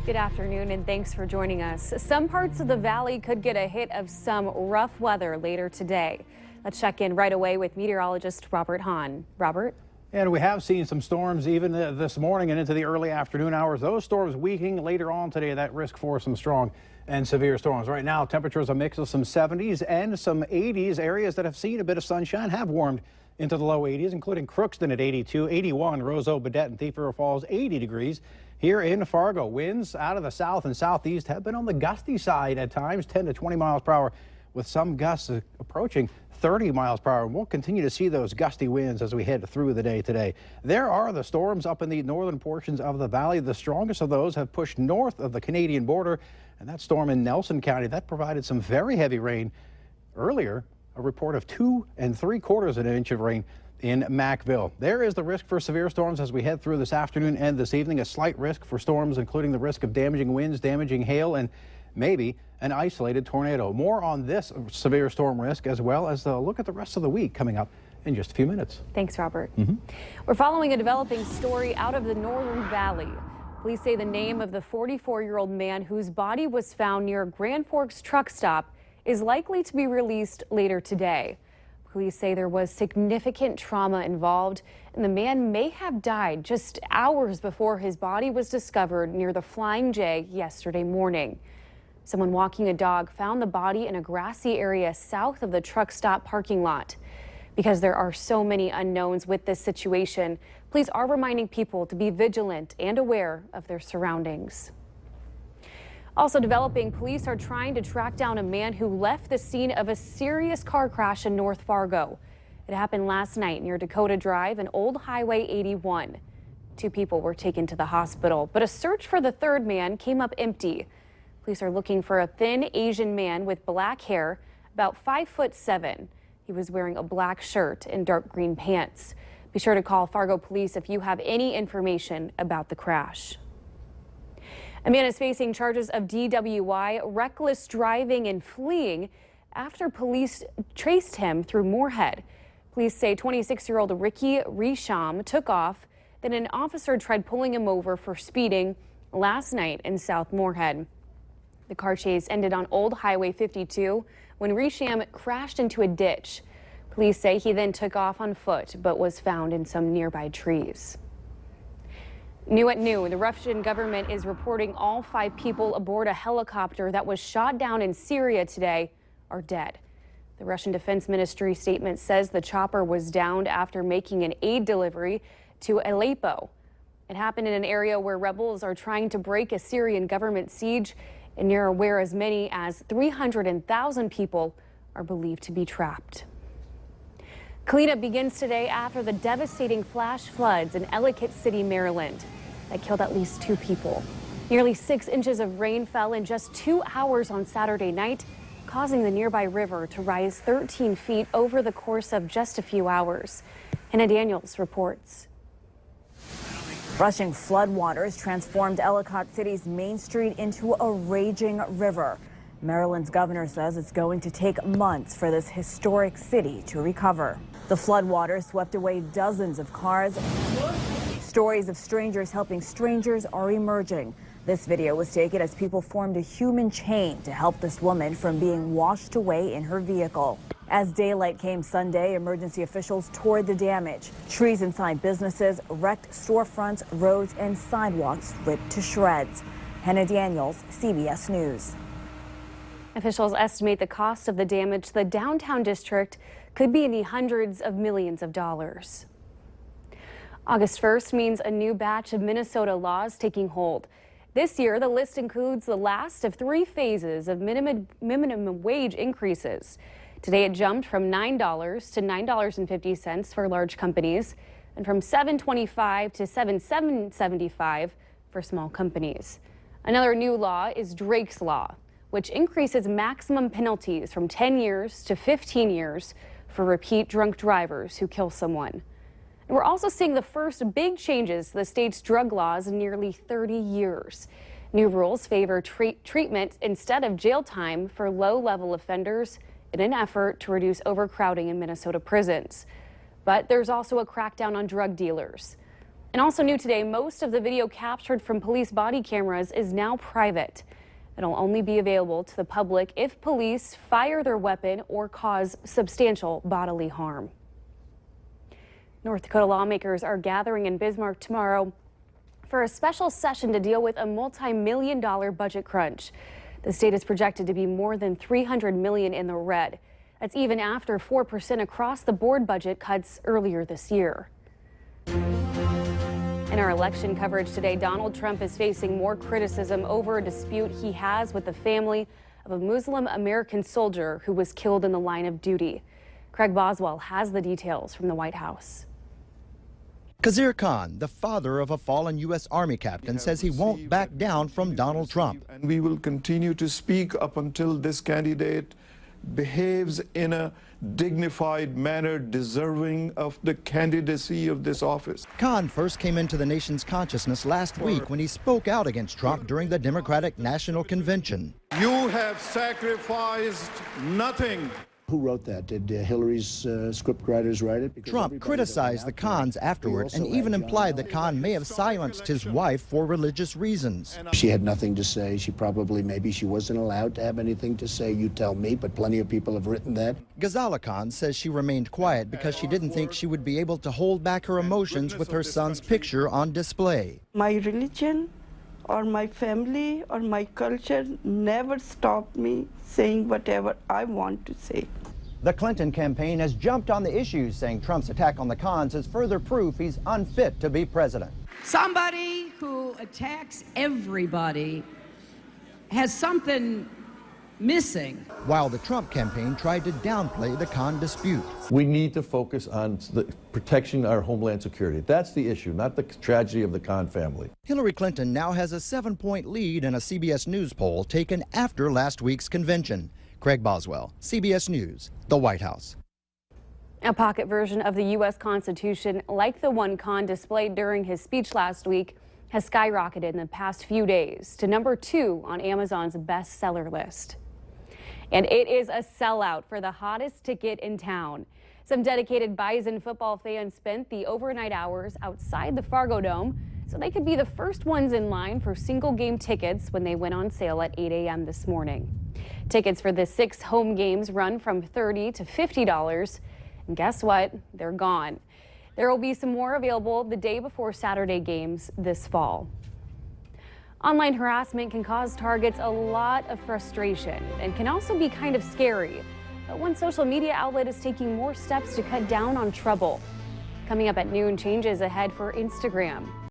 Good afternoon and thanks for joining us. Some parts of the valley could get a hit of some rough weather later today. Let's check in right away with meteorologist Robert Hahn. Robert? And we have seen some storms even this morning and into the early afternoon hours. Those storms weakening later on today. That risk for some strong and severe storms. Right now, temperatures a mix of some 70s and some 80s. Areas that have seen a bit of sunshine have warmed into the low 80s, including Crookston at 82, 81, Roseau, Baudette, and Thief River Falls, 80 degrees. Here in Fargo, winds out of the south and southeast have been on the gusty side at times, 10 to 20 miles per hour, with some gusts approaching 30 miles per hour. And we'll continue to see those gusty winds as we head through the day today. There are the storms up in the northern portions of the valley. The strongest of those have pushed north of the Canadian border, and that storm in Nelson County, that provided some very heavy rain earlier. A report of 2 3/4 of an inch of rain in Macville. There is the risk for severe storms as we head through this afternoon and this evening. A slight risk for storms, including the risk of damaging winds, damaging hail, and maybe an isolated tornado. More on this severe storm risk, as well as a look at the rest of the week, coming up in just a few minutes. Thanks, Robert. We're following a developing story out of the Northern Valley. Police say the name of the 44-year-old man whose body was found near Grand Forks truck stop is likely to be released later today. Police say there was significant trauma involved, and the man may have died just hours before his body was discovered near the Flying J yesterday morning. Someone walking a dog found the body in a grassy area south of the truck stop parking lot. Because there are so many unknowns with this situation, police are reminding people to be vigilant and aware of their surroundings. Also developing, police are trying to track down a man who left the scene of a serious car crash in North Fargo. It happened last night near Dakota Drive and Old Highway 81. 2 people were taken to the hospital, but a search for the third man came up empty. Police are looking for a thin Asian man with black hair, about 5'7". He was wearing a black shirt and dark green pants. Be sure to call Fargo Police if you have any information about the crash. A man is facing charges of DWI, reckless driving, and fleeing after police traced him through Moorhead. Police say 26-year-old Ricky Risham took off, then an officer tried pulling him over for speeding last night in South Moorhead. The car chase ended on Old Highway 52 when Risham crashed into a ditch. Police say he then took off on foot but was found in some nearby trees. New at noon, the Russian government is reporting all 5 people aboard a helicopter that was shot down in Syria today are dead. The Russian Defense Ministry statement says the chopper was downed after making an aid delivery to Aleppo. It happened in an area where rebels are trying to break a Syrian government siege and near where as many as 300,000 people are believed to be trapped. Cleanup begins today after the devastating flash floods in Ellicott City, Maryland, that killed at least 2 people. Nearly 6 inches of rain fell in just 2 hours on Saturday night, causing the nearby river to rise 13 feet over the course of just a few hours. Hannah Daniels reports. Rushing floodwaters transformed Ellicott City's Main Street into a raging river. Maryland's governor says it's going to take months for this historic city to recover. The floodwaters swept away dozens of cars. Stories of strangers helping strangers are emerging. This video was taken as people formed a human chain to help this woman from being washed away in her vehicle. As daylight came Sunday, emergency officials toured the damage. Trees inside businesses, wrecked storefronts, roads, and sidewalks ripped to shreds. Hannah Daniels, CBS News. Officials estimate the cost of the damage to the downtown district could be in the hundreds of millions of dollars. August 1st means a new batch of Minnesota laws taking hold. This year, the list includes the last of 3 phases of minimum wage increases. Today, it jumped from $9 to $9.50 for large companies and from $7.25 to $7.75 for small companies. Another new law is Drake's Law, which increases maximum penalties from 10 years to 15 years for repeat drunk drivers who kill someone. And we're also seeing the first big changes to the state's drug laws in nearly 30 years. New rules favor treatment instead of jail time for low-level offenders in an effort to reduce overcrowding in Minnesota prisons. But there's also a crackdown on drug dealers. And also new today, most of the video captured from police body cameras is now private. It'll only be available to the public if police fire their weapon or cause substantial bodily harm. North Dakota lawmakers are gathering in Bismarck tomorrow for a special session to deal with a multi-million-dollar budget crunch. The state is projected to be more than $300 million in the red. That's even after 4% across-the-board budget cuts earlier this year. In our election coverage today, Donald Trump is facing more criticism over a dispute he has with the family of a Muslim American soldier who was killed in the line of duty. Craig Boswell has the details from the White House. Khizr Khan, the father of a fallen U.S. Army captain, says he won't back down from Donald Trump. And we will continue to speak up until this candidate behaves in a dignified manner deserving of the candidacy of this office. Khan first came into the nation's consciousness last week when he spoke out against Trump during the Democratic National Convention. You have sacrificed nothing. Who wrote that? Did Hillary's scriptwriters write it? Because Trump criticized the Khans afterward and even implied that Khan may have silenced his wife for religious reasons. She had nothing to say. Maybe she wasn't allowed to have anything to say. You tell me, but plenty of people have written that. Ghazala Khan says she remained quiet because she didn't think she would be able to hold back her emotions with her son's picture on display. My religion or my family or my culture never stopped me saying whatever I want to say. The Clinton campaign has jumped on the issues, saying Trump's attack on the Khans is further proof he's unfit to be president. Somebody who attacks everybody has something missing. While the Trump campaign tried to downplay the Khan dispute. We need to focus on protecting our homeland security. That's the issue, not the tragedy of the Khan family. Hillary Clinton now has a 7-point lead in a CBS News poll taken after last week's convention. Craig Boswell, CBS News, the White House. A pocket version of the U.S. Constitution, like the one Khan displayed during his speech last week, has skyrocketed in the past few days to number 2 on Amazon's bestseller list. And it is a sellout for the hottest ticket in town. Some dedicated Bison football fans spent the overnight hours outside the Fargo Dome so they could be the first ones in line for single game tickets when they went on sale at 8 a.m. this morning. Tickets for the 6 home games run from $30 to $50. And guess what? They're gone. There will be some more available the day before Saturday games this fall. Online harassment can cause targets a lot of frustration and can also be kind of scary. But one social media outlet is taking more steps to cut down on trouble. Coming up at noon, changes ahead for Instagram.